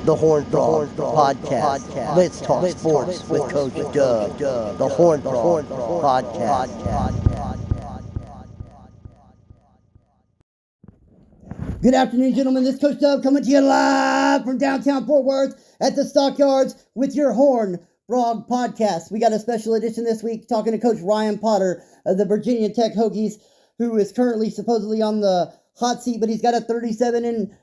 The Horn Frog Podcast. Let's talk sports with Coach Dub. The Horn Frog Podcast. Good afternoon, gentlemen. This is Coach Dub coming to you live from downtown Fort Worth at the Stockyards with your Horn Frog Podcast. We got a special edition this week talking to Coach Ryan Potter of the Virginia Tech Hokies, who is currently supposedly on the hot seat, but he's got a 37-27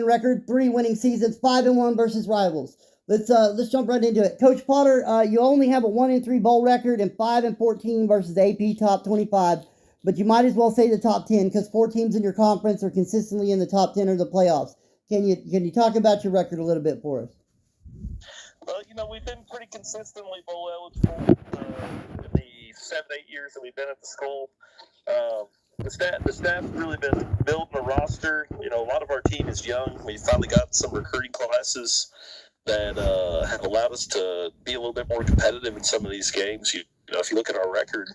record, 3 winning seasons, 5-1 versus rivals. Let's jump right into it. Coach Potter, you only have a 1-3 bowl record and 5-14 versus AP top 25, but you might as well say the top 10 because 4 teams in your conference are consistently in the top 10 of the playoffs. Can you talk about your record a little bit for us? Well, we've been pretty consistently bowl eligible in the 7-8 years that we've been at the school. The staff's really been building a roster. A lot of our team is young. We finally got some recruiting classes that have allowed us to be a little bit more competitive in some of these games. If you look at our record,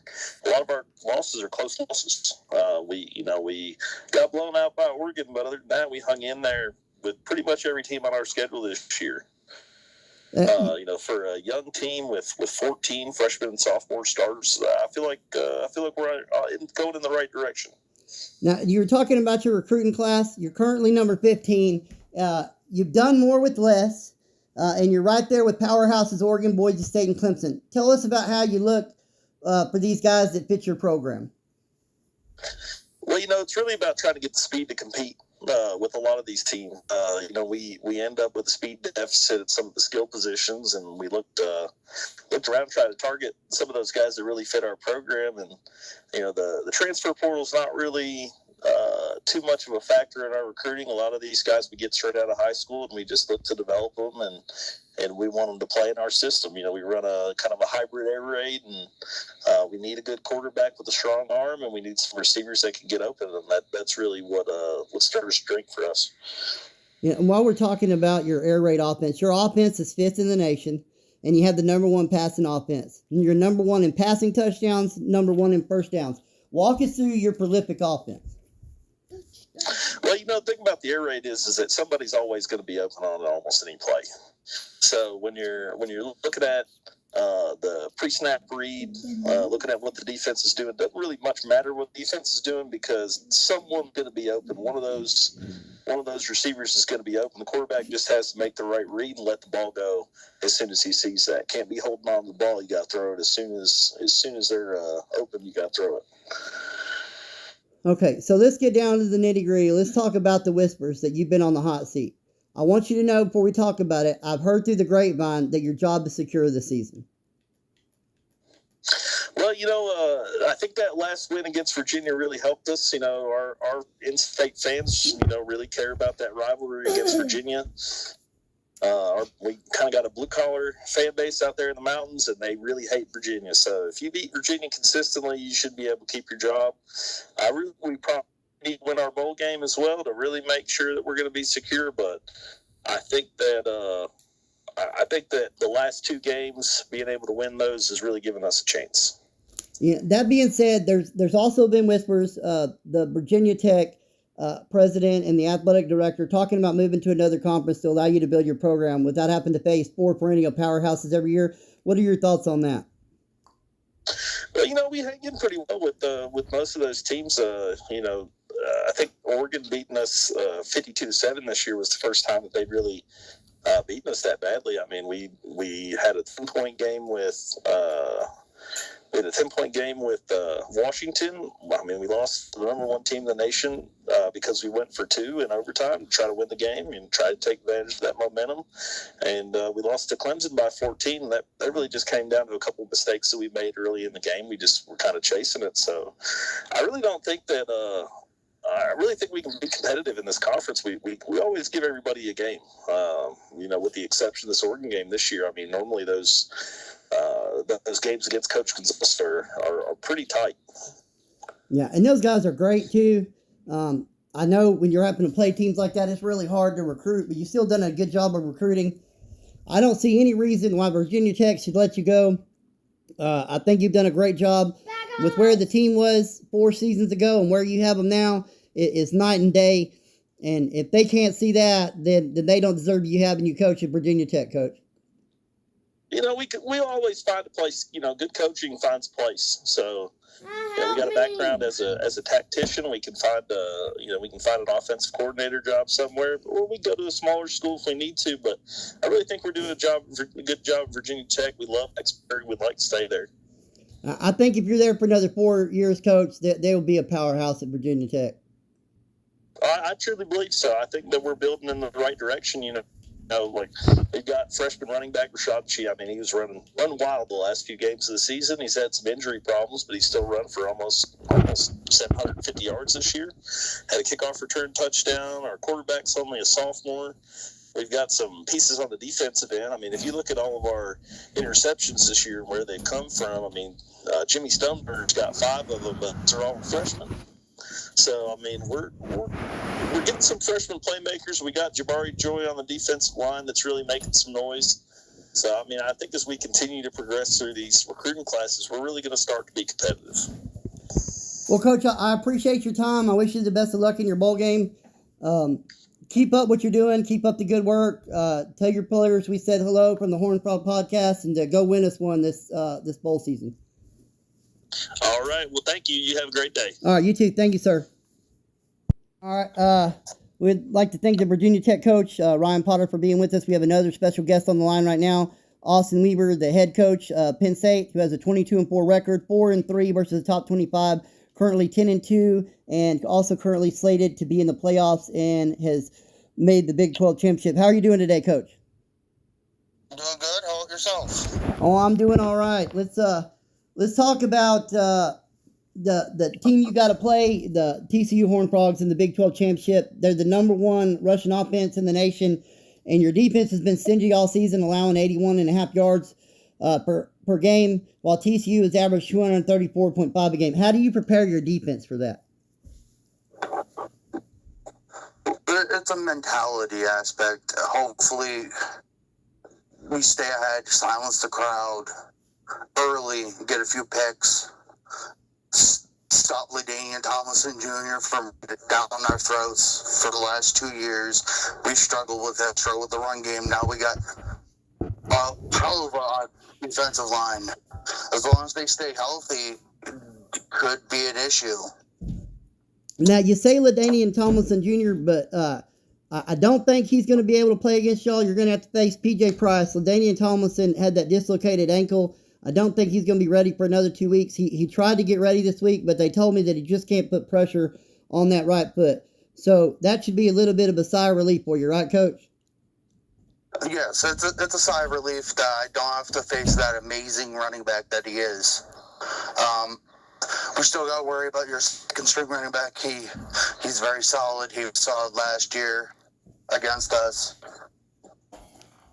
a lot of our losses are close losses. We got blown out by Oregon, but other than that, we hung in there with pretty much every team on our schedule this year. For a young team with 14 freshmen and sophomore starters, I feel like we're going in the right direction. Now, you were talking about your recruiting class. You're currently number 15. You've done more with less, and you're right there with powerhouses Oregon, Boise State, and Clemson. Tell us about how you look for these guys that fit your program. Well, it's really about trying to get the speed to compete with a lot of these teams. We end up with a speed deficit at some of the skill positions, and we looked around trying to target some of those guys that really fit our program. And the transfer portal is not really too much of a factor in our recruiting. A lot of these guys we get straight out of high school, and we just look to develop them, and we want them to play in our system. We run a kind of a hybrid air raid, and we need a good quarterback with a strong arm, and we need some receivers that can get open, and that's really what's starting strength for us. Yeah, and while we're talking about your air raid offense, your offense is 5th in the nation, and you have the number 1 passing offense. And you're number 1 in passing touchdowns, number 1 in first downs. Walk us through your prolific offense. Well, the thing about the air raid is that somebody's always going to be open on almost any play. So when you're looking at the pre-snap read, looking at what the defense is doing, it doesn't really much matter what the defense is doing because someone's going to be open. One of those receivers is going to be open. The quarterback just has to make the right read and let the ball go as soon as he sees that. Can't be holding on to the ball. You got to throw it as soon as they're open. You got to throw it. Okay, so let's get down to the nitty-gritty. Let's talk about the whispers that you've been on the hot seat. I want you to know before we talk about it, I've heard through the grapevine that your job is secure this season. Well, I think that last win against Virginia really helped us. Our in-state fans, really care about that rivalry against Virginia. We kind of got a blue-collar fan base out there in the mountains, and they really hate Virginia. So if you beat Virginia consistently, you should be able to keep your job. We probably need to win our bowl game as well to really make sure that we're going to be secure. But I think that the last 2 games, being able to win those, has really given us a chance. Yeah. That being said, there's also been whispers. The Virginia Tech president and the athletic director talking about moving to another conference to allow you to build your program without having to face 4 perennial powerhouses every year. What are your thoughts on that? Well, we hang in pretty well with most of those teams. I think Oregon beating us 52-7 this year was the first time that they'd really beaten us that badly. I mean, we had a 10-point game with. We had a 10-point game with Washington. I mean, we lost the number 1 team in the nation because we went for 2 in overtime to try to win the game and try to take advantage of that momentum. And we lost to Clemson by 14. And that really just came down to a couple of mistakes that we made early in the game. We just were kind of chasing it. So I really don't think that I really think we can be competitive in this conference. We always give everybody a game, with the exception of this Oregon game this year. I mean, normally those games against Coach Gonzalez are pretty tight. Yeah, and those guys are great too. I know when you're having to play teams like that, it's really hard to recruit, but you've still done a good job of recruiting. I don't see any reason why Virginia Tech should let you go. I think you've done a great job with where the team was 4 seasons ago and where you have them now. It is night and day. And if they can't see that, then they don't deserve you having you coach at Virginia Tech, Coach. We always find a place. Good coaching finds a place. So we got a background as a tactician. We can find an offensive coordinator job somewhere, or we go to a smaller school if we need to. But I really think we're doing a good job at Virginia Tech. We love Exeter. We'd like to stay there. I think if you're there for another 4 years, Coach, they will be a powerhouse at Virginia Tech. I truly believe so. I think that we're building in the right direction. Like we've got freshman running back Rashad Chi. I mean, he was running wild the last few games of the season. He's had some injury problems, but he's still run for almost 750 yards this year. Had a kickoff return touchdown. Our quarterback's only a sophomore. We've got some pieces on the defensive end. I mean, if you look at all of our interceptions this year and where they've come from, I mean, Jimmy Stoneberg's got 5 of them, but they're all freshmen. So, I mean, we're getting some freshman playmakers. We got Jabari Joy on the defensive line that's really making some noise. So, I mean, I think as we continue to progress through these recruiting classes, we're really going to start to be competitive. Well, Coach, I appreciate your time. I wish you the best of luck in your bowl game. Keep up what you're doing. Keep up the good work. Tell your players we said hello from the Horned Frog Podcast, and go win us one this bowl season. All right. Well, thank you. You have a great day. All right. You too. Thank you, sir. All right. We'd like to thank the Virginia Tech coach, Ryan Potter, for being with us. We have another special guest on the line right now, Austin Weaver, the head coach, Penn State, who has a 22-4 record, 4-3 versus the top 25, currently 10-2, and also currently slated to be in the playoffs and has made the Big 12 championship. How are you doing today, Coach? Doing good. How about yourself? Oh, I'm doing all right. Let's talk about the team you got to play, the TCU Horned Frogs in the Big 12 championship. They're the number 1 rushing offense in the nation, and your defense has been stingy all season, allowing 81.5 yards per game, while TCU has averaged 234.5 a game. How do you prepare your defense for that? It's a mentality aspect. Hopefully, we stay ahead, silence the crowd early, get a few picks, stop LaDainian Tomlinson Jr. from down our throats for the last 2 years. We struggled with the run game. Now we got a hell of a defensive line. As long as they stay healthy, it could be an issue. Now, you say LaDainian Tomlinson Jr., but I don't think he's going to be able to play against y'all. You're going to have to face P.J. Price. LaDainian Tomlinson had that dislocated ankle. I don't think he's going to be ready for another 2 weeks. He tried to get ready this week, but they told me that he just can't put pressure on that right foot. So that should be a little bit of a sigh of relief for you, right, Coach? Yes, it's a sigh of relief that I don't have to face that amazing running back that he is. We still got to worry about your second string running back. He's very solid. He was solid last year against us.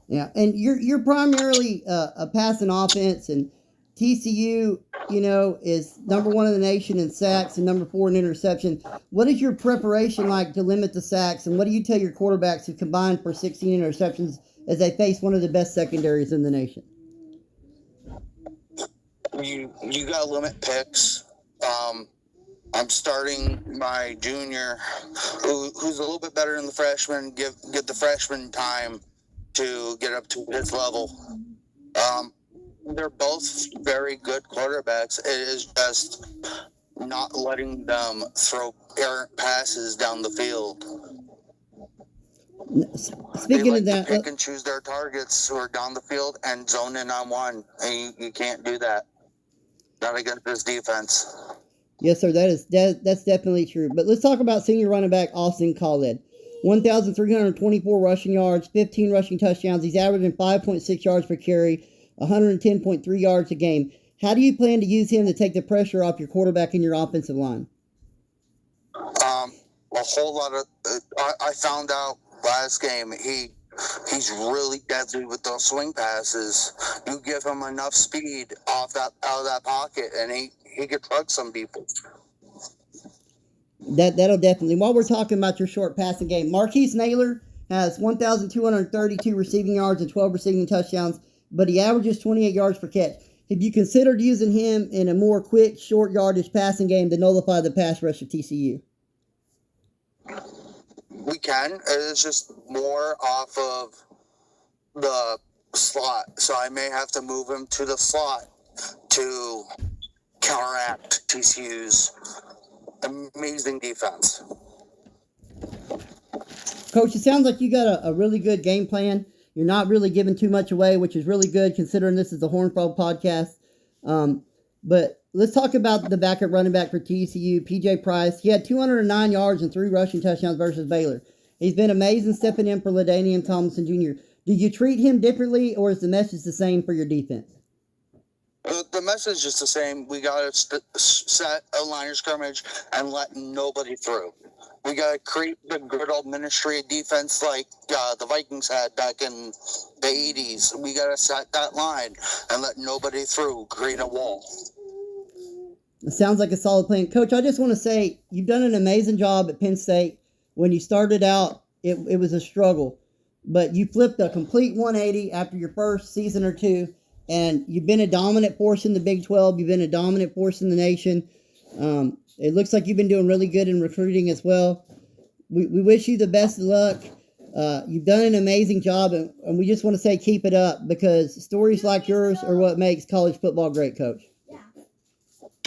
Yeah, and you're primarily a passing offense, and TCU, is number 1 in the nation in sacks and number 4 in interception. What is your preparation like to limit the sacks, and what do you tell your quarterbacks who combined for 16 interceptions as they face one of the best secondaries in the nation? You got to limit picks. I'm starting my junior, who's a little bit better than the freshman. Give the freshman time to get up to his level. They're both very good quarterbacks. It is just not letting them throw errant passes down the field. Speaking of that, to pick and choose their targets who are down the field and zone in on one, and you can't do that. Not against this defense. Yes, sir. That's definitely true. But let's talk about senior running back Austin Khaled. 1,324 rushing yards, 15 rushing touchdowns. He's averaging 5.6 yards per carry, 110.3 yards a game. How do you plan to use him to take the pressure off your quarterback and your offensive line? A whole lot of. I found out last game he's really deadly with those swing passes. You give him enough speed out of that pocket, and he could plug some people. That'll definitely. While we're talking about your short passing game, Marquise Naylor has 1,232 receiving yards and 12 receiving touchdowns, but he averages 28 yards per catch. Have you considered using him in a more quick, short yardage passing game to nullify the pass rush of TCU? We can. It's just more off of the slot. So I may have to move him to the slot to counteract TCU's amazing defense. Coach, it sounds like you got a really good game plan. You're not really giving too much away, which is really good considering this is a Horned Frog podcast. But let's talk about the backup running back for TCU, P.J. Price. He had 209 yards and 3 rushing touchdowns versus Baylor. He's been amazing stepping in for LaDainian Tomlinson Jr. Did you treat him differently, or is the message the same for your defense? The message is the same. We got to set a line of scrimmage and let nobody through. We got to create the good old ministry of defense like the Vikings had back in the 80s. We got to set that line and let nobody through, create a wall. It sounds like a solid plan. Coach, I just want to say you've done an amazing job at Penn State. When you started out, it was a struggle. But you flipped a complete 180 after your first season or two, and you've been a dominant force in the Big 12. You've been a dominant force in the nation. It looks like you've been doing really good in recruiting as well. We wish you the best of luck. You've done an amazing job, and we just want to say keep it up, because stories like yours are what makes college football great, Coach.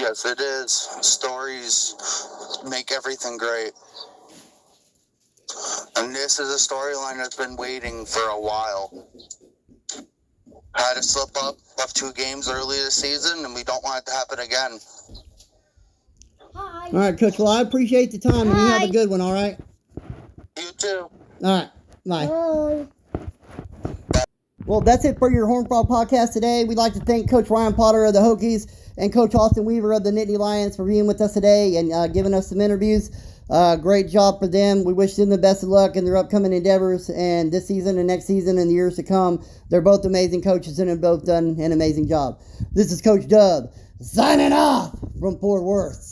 Yes, it is. Stories make everything great. And this is a storyline that's been waiting for a while. Had to slip up, left 2 games early this season, and we don't want it to happen again. Hi. All right, Coach. Well, I appreciate the time, and you have a good one, all right? You too. All right. Bye. Well, that's it for your Horned Frog podcast today. We'd like to thank Coach Ryan Potter of the Hokies and Coach Austin Weaver of the Nittany Lions for being with us today and giving us some interviews. Great job for them. We wish them the best of luck in their upcoming endeavors and this season and next season and the years to come. They're both amazing coaches and have both done an amazing job. This is Coach Dub signing off from Fort Worth.